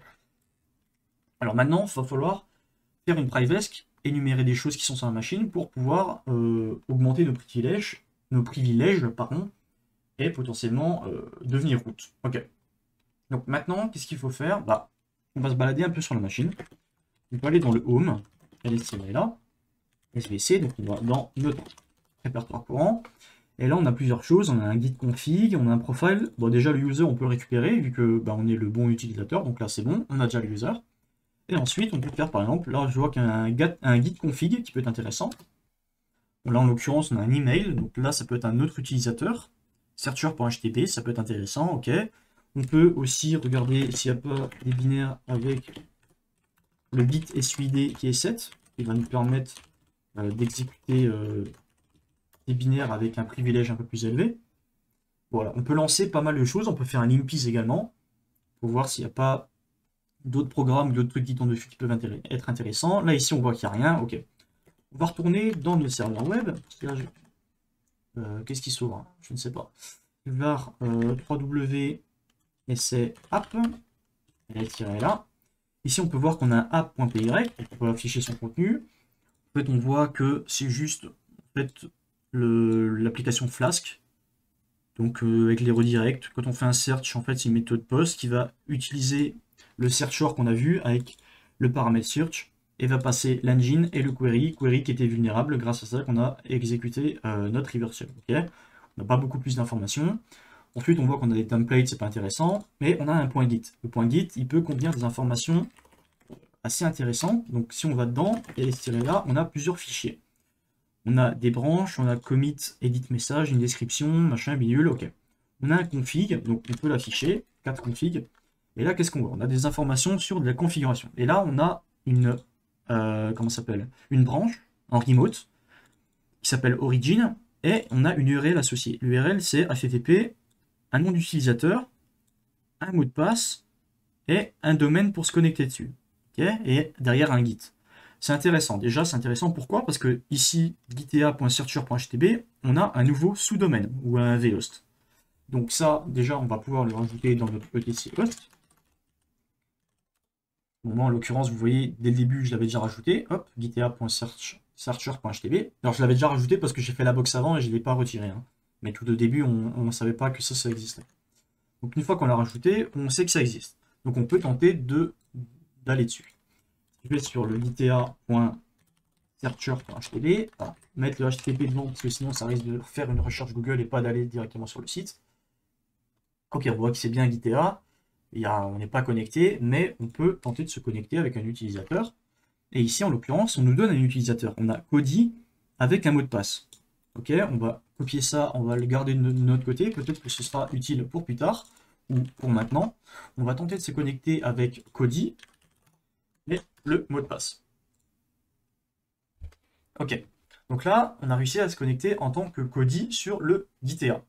Alors maintenant, il va falloir faire une privesc, énumérer des choses qui sont sur la machine pour pouvoir augmenter nos privilèges, et potentiellement devenir root. Ok. Donc maintenant, qu'est-ce qu'il faut faire? Bah, on va se balader un peu sur la machine. On peut aller dans le home, là, SVC, donc on va dans notre répertoire courant. Et là, on a plusieurs choses. On a un guide config, on a un profile. Bon, déjà, le user, on peut le récupérer vu que bah, on est le bon utilisateur. Donc là, c'est bon, on a déjà le user. Et ensuite, on peut faire par exemple, là je vois qu'il y a un guide config qui peut être intéressant. Bon, là en l'occurrence, on a un email, donc là ça peut être un autre utilisateur. Searcher.htp, ça peut être intéressant, ok. On peut aussi regarder s'il n'y a pas des binaires avec le bit SUID qui est 7, qui va nous permettre d'exécuter des binaires avec un privilège un peu plus élevé. Voilà, on peut lancer pas mal de choses, on peut faire un limpis également, pour voir s'il n'y a pas d'autres programmes ou d'autres trucs qui tournent dessus qui peuvent être intéressants. Là ici on voit qu'il n'y a rien, ok. On va retourner dans notre serveur web. Qu'est-ce qui s'ouvre? Je ne sais pas. Var 3w essai app. Elle est là. Ici, on peut voir qu'on a un app.py. On peut afficher son contenu. En fait, on voit que c'est juste en fait, l'application Flask. Donc, avec les redirects. Quand on fait un search, en fait, c'est une méthode POST qui va utiliser le searcher qu'on a vu avec le paramètre search et va passer l'engine et le query qui était vulnérable grâce à ça qu'on a exécuté notre reverse. Okay, on n'a pas beaucoup plus d'informations. Ensuite, on voit qu'on a des templates, c'est pas intéressant, mais on a un point git. Le point git, il peut contenir des informations assez intéressantes. Donc, si on va dedans et tirer là, on a plusieurs fichiers. On a des branches, on a commit, edit message, une description, machin, bidule, ok. On a un config, donc on peut l'afficher, 4 configs. Et là, qu'est-ce qu'on voit? On a des informations sur de la configuration. Et là, on a une, comment ça s'appelle? Une branche en remote qui s'appelle origin et on a une URL associée. L'URL, c'est http, un nom d'utilisateur, un mot de passe et un domaine pour se connecter dessus. Okay, et derrière un git. C'est intéressant. Déjà, c'est intéressant. Pourquoi? Parce que ici, gita.searcher.htb, on a un nouveau sous-domaine ou un vhost. Donc ça, déjà, on va pouvoir le rajouter dans notre etc host. En l'occurrence, vous voyez, dès le début, je l'avais déjà rajouté. Hop, gita.searcher.htb. Alors, je l'avais déjà rajouté parce que j'ai fait la box avant et je ne l'ai pas retiré. Hein. Mais tout au début, on ne savait pas que ça existait. Donc, une fois qu'on l'a rajouté, on sait que ça existe. Donc, on peut tenter d'aller dessus. Je vais sur le gita.searcher.htb. Mettre le HTTP devant parce que sinon, ça risque de faire une recherche Google et pas d'aller directement sur le site. Ok, on voit que c'est bien gita. On n'est pas connecté, mais on peut tenter de se connecter avec un utilisateur. Et ici, en l'occurrence, on nous donne un utilisateur. On a Kodi avec un mot de passe. Ok, on va copier ça, on va le garder de notre côté. Peut-être que ce sera utile pour plus tard ou pour maintenant. On va tenter de se connecter avec Kodi et le mot de passe. Ok, donc là, on a réussi à se connecter en tant que Kodi sur le Gitea.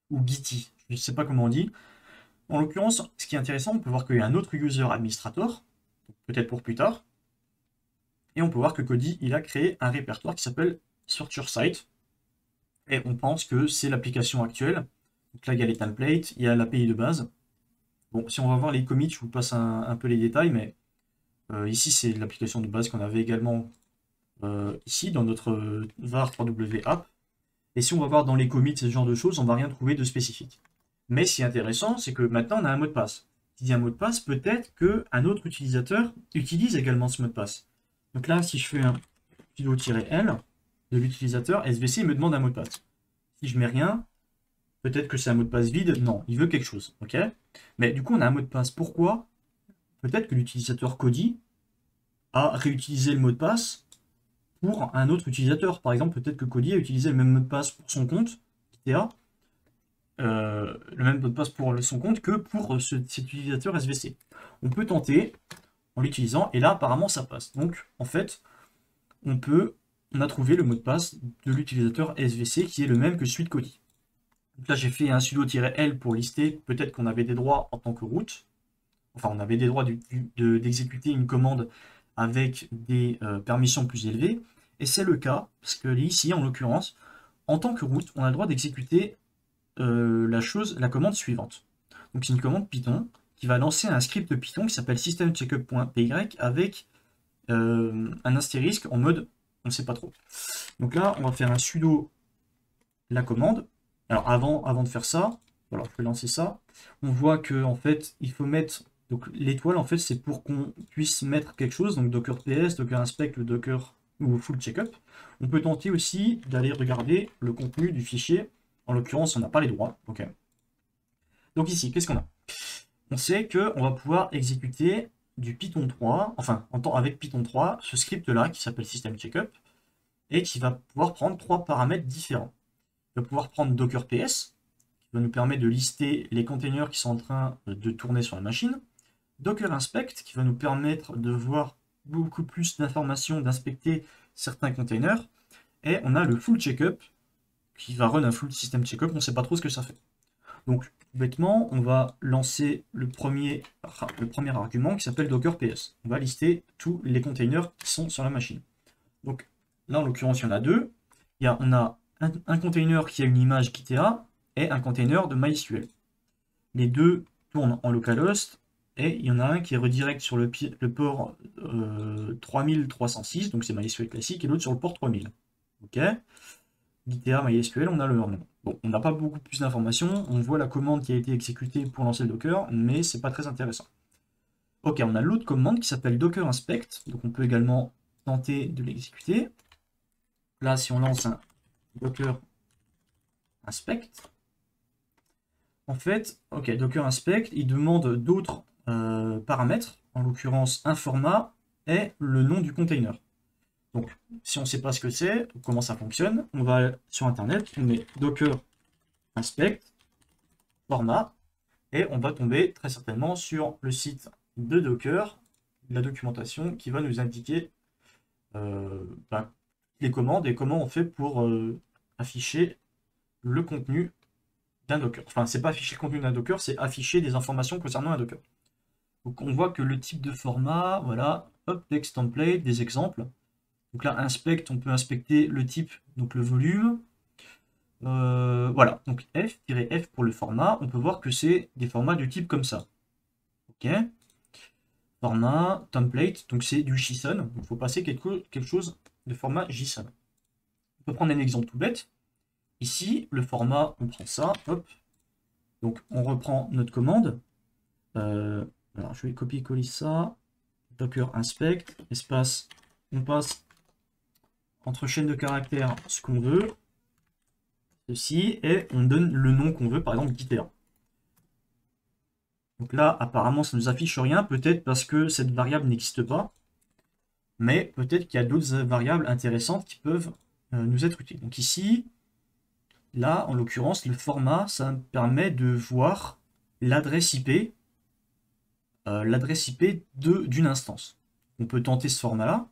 Ou Giti, je ne sais pas comment on dit. En l'occurrence, ce qui est intéressant, on peut voir qu'il y a un autre user administrator, peut-être pour plus tard. Et on peut voir que Kodi, il a créé un répertoire qui s'appelle Searcher Site. Et on pense que c'est l'application actuelle. Donc là, il y a les templates, il y a l'API de base. Bon, si on va voir les commits, je vous passe un peu les détails, mais ici, c'est l'application de base qu'on avait également ici, dans notre var 3w app. Et si on va voir dans les commits, ce genre de choses, on ne va rien trouver de spécifique. Mais ce qui est intéressant, c'est que maintenant, on a un mot de passe. Si dit un mot de passe, peut-être qu'un autre utilisateur utilise également ce mot de passe. Donc là, si je fais un sudo-l de l'utilisateur, SVC il me demande un mot de passe. Si je mets rien, peut-être que c'est un mot de passe vide. Non, il veut quelque chose. Ok. Mais du coup, on a un mot de passe. Pourquoi? Peut-être que l'utilisateur Kodi a réutilisé le mot de passe pour un autre utilisateur. Par exemple, peut-être que Kodi a utilisé le même mot de passe pour son compte, GTA, le même mot de passe pour son compte que pour cet utilisateur SVC. On peut tenter en l'utilisant, et là, apparemment, ça passe. Donc, en fait, on a trouvé le mot de passe de l'utilisateur SVC qui est le même que celui de Kodi. Donc là, j'ai fait un sudo-l pour lister, peut-être qu'on avait des droits en tant que root. Enfin, on avait des droits d'exécuter une commande avec des permissions plus élevées. Et c'est le cas, parce que ici, en l'occurrence, en tant que root, on a le droit d'exécuter la commande suivante. Donc c'est une commande Python qui va lancer un script Python qui s'appelle systemcheckup.py avec un astérisque en mode on ne sait pas trop. Donc là, on va faire un sudo la commande. Alors avant de faire ça, voilà, je vais lancer ça. On voit que en fait, il faut mettre donc l'étoile en fait c'est pour qu'on puisse mettre quelque chose, donc docker ps, docker inspect, le docker ou full checkup. On peut tenter aussi d'aller regarder le contenu du fichier. En l'occurrence, on n'a pas les droits. Okay. Donc ici, qu'est-ce qu'on a? On sait qu'on va pouvoir exécuter du Python 3, enfin avec Python 3, ce script-là qui s'appelle System Checkup, et qui va pouvoir prendre 3 paramètres différents. Il va pouvoir prendre Docker PS, qui va nous permettre de lister les containers qui sont en train de tourner sur la machine. Docker Inspect, qui va nous permettre de voir beaucoup plus d'informations, d'inspecter certains containers. Et on a le Full Checkup, qui va run un Full System Checkup, on ne sait pas trop ce que ça fait. Donc, bêtement, on va lancer le premier argument qui s'appelle Docker PS. On va lister tous les containers qui sont sur la machine. Donc, là, en l'occurrence, il y en a deux. On a un container qui a une image GTA et un container de MySQL. Les deux tournent en localhost et il y en a un qui est redirect sur le port 3306, donc c'est MySQL classique, et l'autre sur le port 3000. Ok. GTA, MySQL, on a le nom. Bon, on n'a pas beaucoup plus d'informations, on voit la commande qui a été exécutée pour lancer le Docker, mais c'est pas très intéressant. Ok, on a l'autre commande qui s'appelle Docker Inspect, donc on peut également tenter de l'exécuter. Là, si on lance un Docker Inspect, en fait, ok, Docker Inspect, il demande d'autres paramètres, en l'occurrence un format et le nom du container. Donc, si on ne sait pas ce que c'est, comment ça fonctionne, on va sur Internet, on met Docker Inspect, format, et on va tomber très certainement sur le site de Docker, la documentation qui va nous indiquer les commandes et comment on fait pour afficher le contenu d'un Docker. Enfin, c'est pas afficher le contenu d'un Docker, c'est afficher des informations concernant un Docker. Donc, on voit que le type de format, voilà, hop, text template, des exemples. Donc là, inspect, on peut inspecter le type, donc le volume. Voilà, donc F-F pour le format, on peut voir que c'est des formats du type comme ça. Ok. Format, template, donc c'est du JSON. Il faut passer quelque chose de format JSON. On peut prendre un exemple tout bête. Ici, le format, on prend ça, hop. Donc on reprend notre commande. Alors je vais copier-coller ça. Docker inspect, espace, on passe entre chaînes de caractères ce qu'on veut, ceci, et on donne le nom qu'on veut, par exemple GitHub. Donc là, apparemment, ça ne nous affiche rien, peut-être parce que cette variable n'existe pas, mais peut-être qu'il y a d'autres variables intéressantes qui peuvent nous être utiles. Donc ici, là, en l'occurrence, le format, ça me permet de voir l'adresse IP, d'une instance. On peut tenter ce format-là.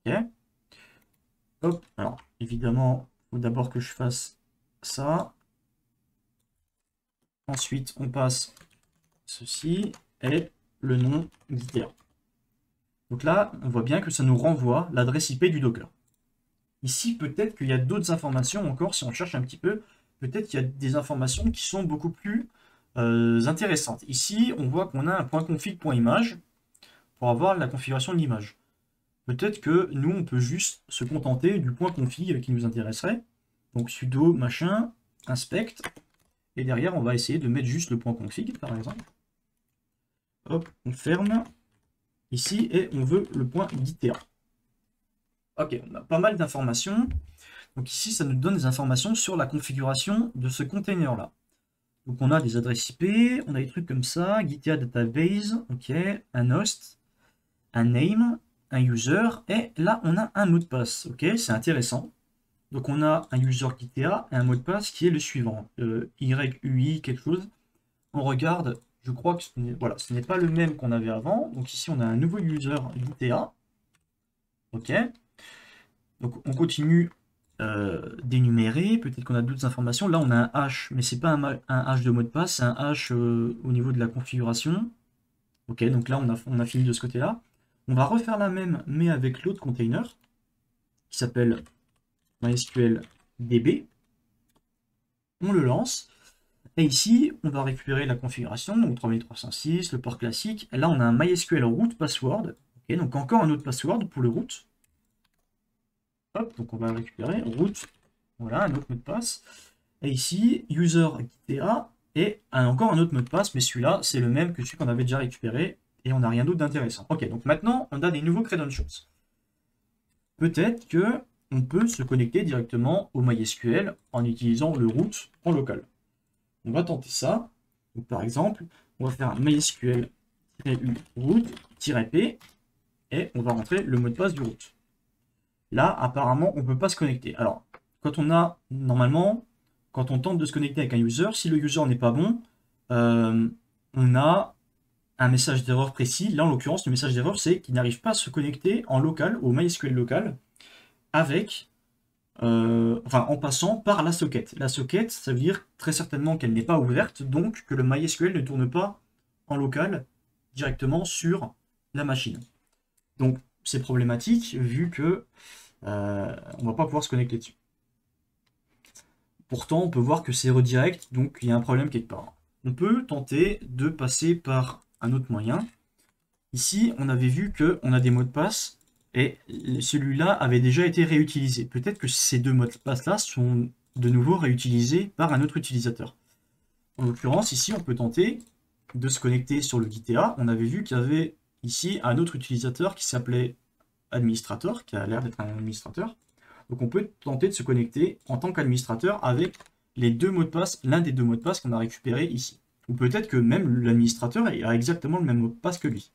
Ok. Hop, alors évidemment, il faut d'abord que je fasse ça. Ensuite, on passe ceci et le nom GitHub. Donc là, on voit bien que ça nous renvoie l'adresse IP du Docker. Ici, peut-être qu'il y a d'autres informations encore, si on cherche un petit peu, peut-être qu'il y a des informations qui sont beaucoup plus intéressantes. Ici, on voit qu'on a un .config.image pour avoir la configuration de l'image. Peut-être que nous, on peut juste se contenter du .config qui nous intéresserait. Donc sudo machin, inspect, et derrière, on va essayer de mettre juste le .config, par exemple. Hop, on ferme ici, et on veut le .githera. Ok, on a pas mal d'informations. Donc ici, ça nous donne des informations sur la configuration de ce container-là. Donc on a des adresses IP, on a des trucs comme ça, GitHub Database, ok, un host, un name, un user, et là on a un mot de passe, ok, c'est intéressant. Donc on a un user GTA et un mot de passe qui est le suivant, YUI quelque chose. On regarde, je crois que ce n'est pas le même qu'on avait avant. Donc ici on a un nouveau user GTA, ok. Donc on continue d'énumérer, peut-être qu'on a d'autres informations. Là on a un hash, mais c'est pas un hash de mot de passe, c'est un hash au niveau de la configuration. Ok, donc là on a fini de ce côté-là. On va refaire la même, mais avec l'autre container, qui s'appelle MySQL DB. On le lance. Et ici, on va récupérer la configuration, donc 3306, le port classique. Et là, on a un MySQL root password. Okay, donc encore un autre password pour le root. Hop, donc on va le récupérer. Root, voilà, un autre mot de passe. Et ici, user GTA et encore un autre mot de passe, mais celui-là, c'est le même que celui qu'on avait déjà récupéré. Et on n'a rien d'autre d'intéressant. Ok, donc maintenant, on a des nouveaux credentials. Peut-être que on peut se connecter directement au MySQL en utilisant le root en local. On va tenter ça. Donc, par exemple, on va faire un MySQL route-p et on va rentrer le mot de passe du route. Là, apparemment, on ne peut pas se connecter. Alors, normalement, quand on tente de se connecter avec un user, si le user n'est pas bon, on a un message d'erreur précis. Là, en l'occurrence, le message d'erreur, c'est qu'il n'arrive pas à se connecter en local, au MySQL local, avec, en passant par la socket. La socket, ça veut dire très certainement qu'elle n'est pas ouverte, donc que le MySQL ne tourne pas en local directement sur la machine. Donc, c'est problématique, vu que on ne va pas pouvoir se connecter dessus. Pourtant, on peut voir que c'est redirect, donc il y a un problème quelque part. On peut tenter de passer par un autre moyen. Ici, on avait vu qu'on a des mots de passe, et celui-là avait déjà été réutilisé. Peut-être que ces deux mots de passe-là sont de nouveau réutilisés par un autre utilisateur. En l'occurrence, ici, on peut tenter de se connecter sur le GitHub. On avait vu qu'il y avait ici un autre utilisateur qui s'appelait administrateur, qui a l'air d'être un administrateur. Donc on peut tenter de se connecter en tant qu'administrateur avec les deux mots de passe, l'un des deux mots de passe qu'on a récupéré ici. Ou peut-être que même l'administrateur a exactement le même mot de passe que lui.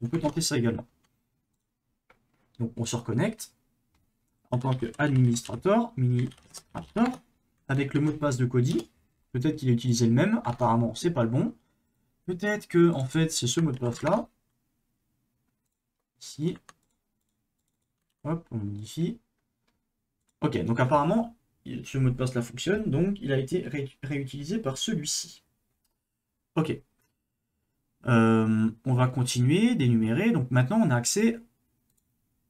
On peut tenter ça également. Donc on se reconnecte en tant qu'administrateur, avec le mot de passe de Cody. Peut-être qu'il a utilisé le même, apparemment c'est pas le bon. Peut-être que en fait c'est ce mot de passe là. Ici. Hop, on modifie. Ok, donc apparemment, ce mot de passe là fonctionne, donc il a été réutilisé par celui-ci. Ok. On va continuer d'énumérer. Donc maintenant, on a accès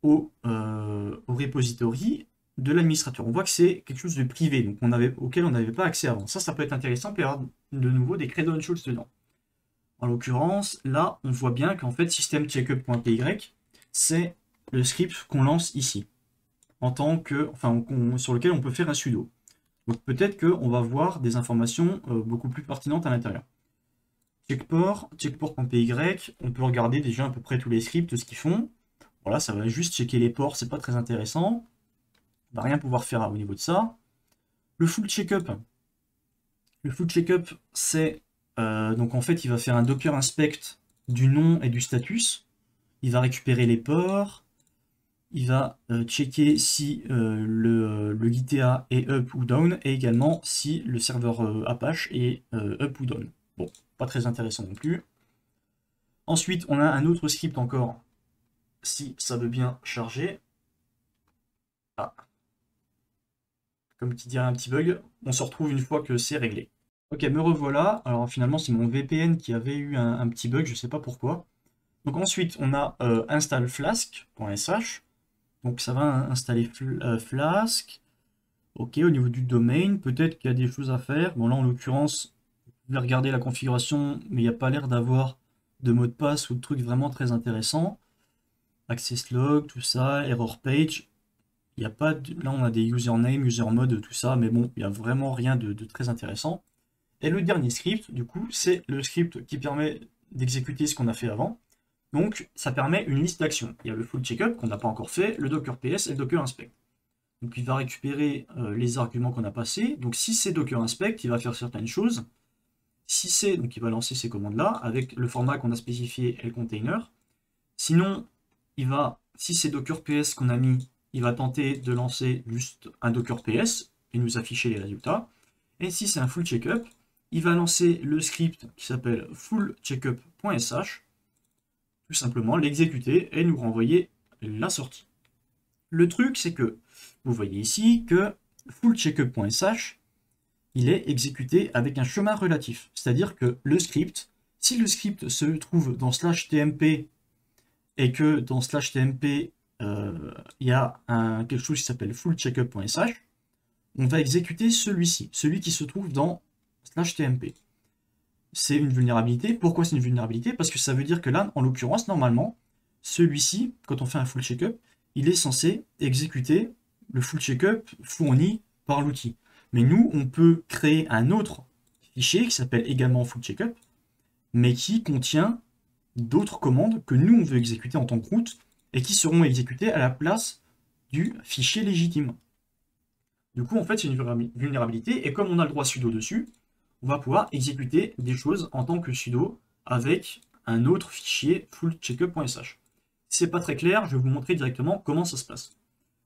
au repository de l'administrateur. On voit que c'est quelque chose de privé, donc auquel on n'avait pas accès avant. Ça peut être intéressant, il peut y avoir de nouveau des credentials dedans. En l'occurrence, là, on voit bien qu'en fait, systemcheckup.py, c'est le script qu'on lance ici, en tant que, sur lequel on peut faire un sudo. Donc peut-être qu'on va voir des informations beaucoup plus pertinentes à l'intérieur. Checkport.py, on peut regarder déjà à peu près tous les scripts, ce qu'ils font. Voilà, ça va juste checker les ports, c'est pas très intéressant. On va rien pouvoir faire au niveau de ça. Le full checkup. Le full checkup, c'est donc en fait, il va faire un docker inspect du nom et du status. Il va récupérer les ports. Il va checker si le GitHub est up ou down, et également si le serveur Apache est up ou down. Bon, pas très intéressant non plus. Ensuite, on a un autre script encore, si ça veut bien charger. Ah. Comme tu dirais un petit bug, on se retrouve une fois que c'est réglé. Ok, me revoilà. Alors finalement, c'est mon VPN qui avait eu un petit bug, je sais pas pourquoi. Donc ensuite, on a install flask.sh. Donc ça va installer Flask. Ok, au niveau du domaine, peut-être qu'il y a des choses à faire. Bon là, en l'occurrence, vous pouvez regarder la configuration, mais il n'y a pas l'air d'avoir de mot de passe ou de trucs vraiment très intéressants. Access log, tout ça, error page. Il n'y a pas de... Là, on a des username, user mode, tout ça, mais bon, il n'y a vraiment rien de très intéressant. Et le dernier script, du coup, c'est le script qui permet d'exécuter ce qu'on a fait avant. Donc, ça permet une liste d'actions. Il y a le full checkup qu'on n'a pas encore fait, le docker ps et le docker inspect. Donc, il va récupérer les arguments qu'on a passés. Donc, si c'est docker inspect, il va faire certaines choses. Si c'est, donc il va lancer ces commandes-là avec le format qu'on a spécifié et le container. Sinon, si c'est docker ps qu'on a mis, il va tenter de lancer juste un docker ps et nous afficher les résultats. Et si c'est un full checkup, il va lancer le script qui s'appelle fullcheckup.sh, tout simplement l'exécuter et nous renvoyer la sortie. Le truc, c'est que vous voyez ici que fullcheckup.sh, il est exécuté avec un chemin relatif. C'est-à-dire que le script, si le script se trouve dans /tmp et que dans /tmp, il y a quelque chose qui s'appelle fullcheckup.sh, on va exécuter celui-ci, celui qui se trouve dans /tmp. C'est une vulnérabilité. Pourquoi c'est une vulnérabilité? Parce que ça veut dire que là, en l'occurrence, normalement, celui-ci, quand on fait un full checkup, il est censé exécuter le full checkup fourni par l'outil. Mais nous, on peut créer un autre fichier qui s'appelle également full checkup, mais qui contient d'autres commandes que nous, on veut exécuter en tant que route et qui seront exécutées à la place du fichier légitime. Du coup, en fait, c'est une vulnérabilité, et comme on a le droit sudo dessus, on va pouvoir exécuter des choses en tant que sudo avec un autre fichier fullcheckup.sh. Si c'est pas très clair, je vais vous montrer directement comment ça se passe.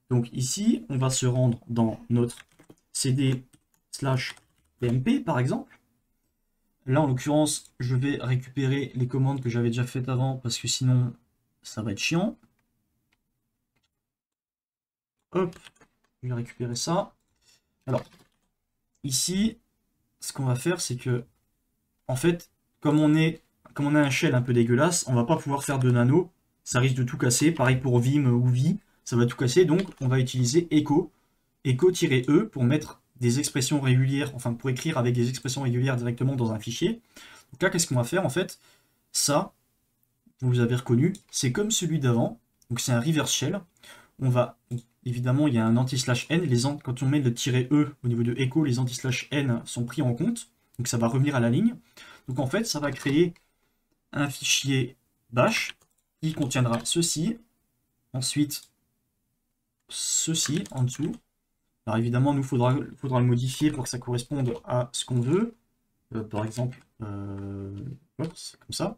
Donc ici, on va se rendre dans notre cd/tmp par exemple. Là, en l'occurrence, je vais récupérer les commandes que j'avais déjà faites avant parce que sinon, ça va être chiant. Hop, je vais récupérer ça. Alors, ici, ce qu'on va faire, c'est que, en fait, comme on a un shell un peu dégueulasse, on va pas pouvoir faire de nano. Ça risque de tout casser. Pareil pour Vim ou Vi, ça va tout casser. Donc, on va utiliser echo, echo-e pour mettre des expressions régulières, enfin pour écrire avec des expressions régulières directement dans un fichier. Donc là, qu'est-ce qu'on va faire en fait? Ça, vous avez reconnu, c'est comme celui d'avant. Donc c'est un reverse shell. On va, évidemment, il y a un anti/n. Quand on met le -e au niveau de echo, les anti/n sont pris en compte. Donc ça va revenir à la ligne. Donc en fait, ça va créer un fichier bash qui contiendra ceci. Ensuite, ceci en dessous. Alors évidemment, nous faudra le modifier pour que ça corresponde à ce qu'on veut. Par exemple, comme ça.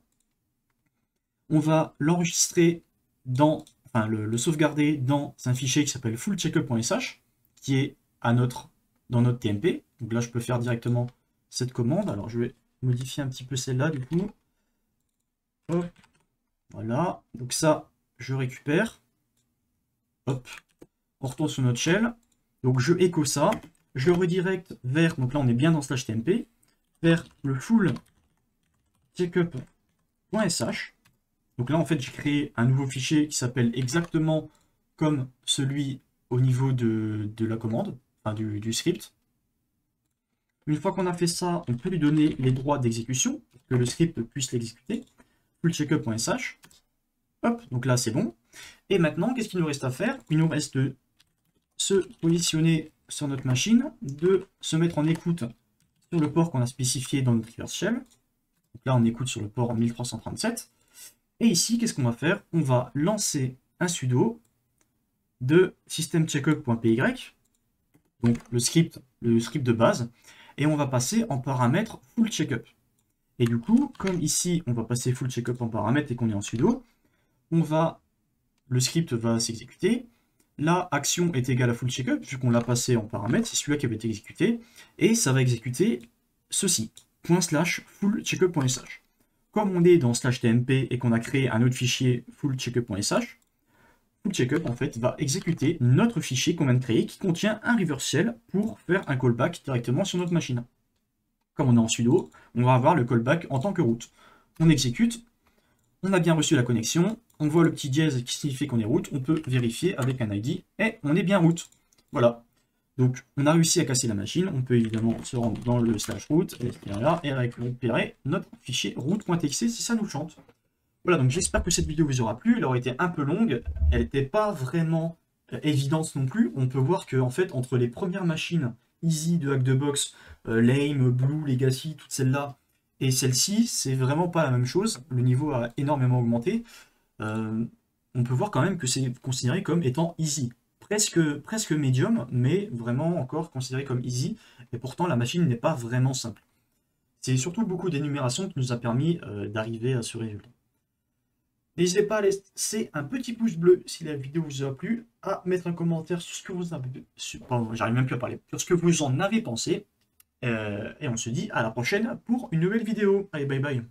On va l'enregistrer dans, enfin le sauvegarder dans un fichier qui s'appelle fullcheckup.sh, qui est dans notre TMP. Donc là, je peux faire directement cette commande. Alors je vais modifier un petit peu celle-là du coup. Hop. Voilà. Donc ça, je récupère. Hop. On retourne sur notre shell. Donc je écho ça, je redirecte vers, donc là on est bien dans /tmp, vers le full checkup.sh. Donc là en fait j'ai créé un nouveau fichier qui s'appelle exactement comme celui au niveau de la commande, enfin du script. Une fois qu'on a fait ça, on peut lui donner les droits d'exécution, pour que le script puisse l'exécuter. Full checkup.sh. Hop, donc là c'est bon. Et maintenant, qu'est-ce qu'il nous reste à faire? Il nous reste de se positionner sur notre machine, de se mettre en écoute sur le port qu'on a spécifié dans notre reverse shell. Donc là, on écoute sur le port 1337. Et ici, qu'est-ce qu'on va faire? On va lancer un sudo de systemcheckup.py, donc le script de base, et on va passer en paramètre full checkup. Et du coup, comme ici, on va passer full checkup en paramètre et qu'on est en sudo, le script va s'exécuter. Là, action est égale à full checkup, vu qu'on l'a passé en paramètre, c'est celui-là qui avait été exécuté, et ça va exécuter ceci, ./fullcheckup.sh. Comme on est dans /tmp et qu'on a créé un autre fichier fullcheckup.sh, fullcheckup en fait va exécuter notre fichier qu'on vient de créer qui contient un reverse shell pour faire un callback directement sur notre machine. Comme on est en sudo, on va avoir le callback en tant que root. On exécute, on a bien reçu la connexion, on voit le petit dièse qui signifie qu'on est root, on peut vérifier avec un ID, et on est bien root. Voilà. Donc, on a réussi à casser la machine, on peut évidemment se rendre dans le /root, et récupérer notre fichier root.txt si ça nous chante. Voilà, donc j'espère que cette vidéo vous aura plu, elle aurait été un peu longue, elle n'était pas vraiment évidente non plus. On peut voir que, en fait, entre les premières machines Easy de Hack the Box, Lame, Blue, Legacy, toutes celles-là, et celle-ci, c'est vraiment pas la même chose. Le niveau a énormément augmenté. On peut voir quand même que c'est considéré comme étant easy. Presque médium, mais vraiment encore considéré comme easy. Et pourtant, la machine n'est pas vraiment simple. C'est surtout beaucoup d'énumération qui nous a permis d'arriver à ce résultat. N'hésitez pas à laisser un petit pouce bleu si la vidéo vous a plu, à mettre un commentaire sur ce que vous avez... j'arrive même plus à parler. Sur ce que vous en avez pensé. Et on se dit à la prochaine pour une nouvelle vidéo. Allez, bye bye.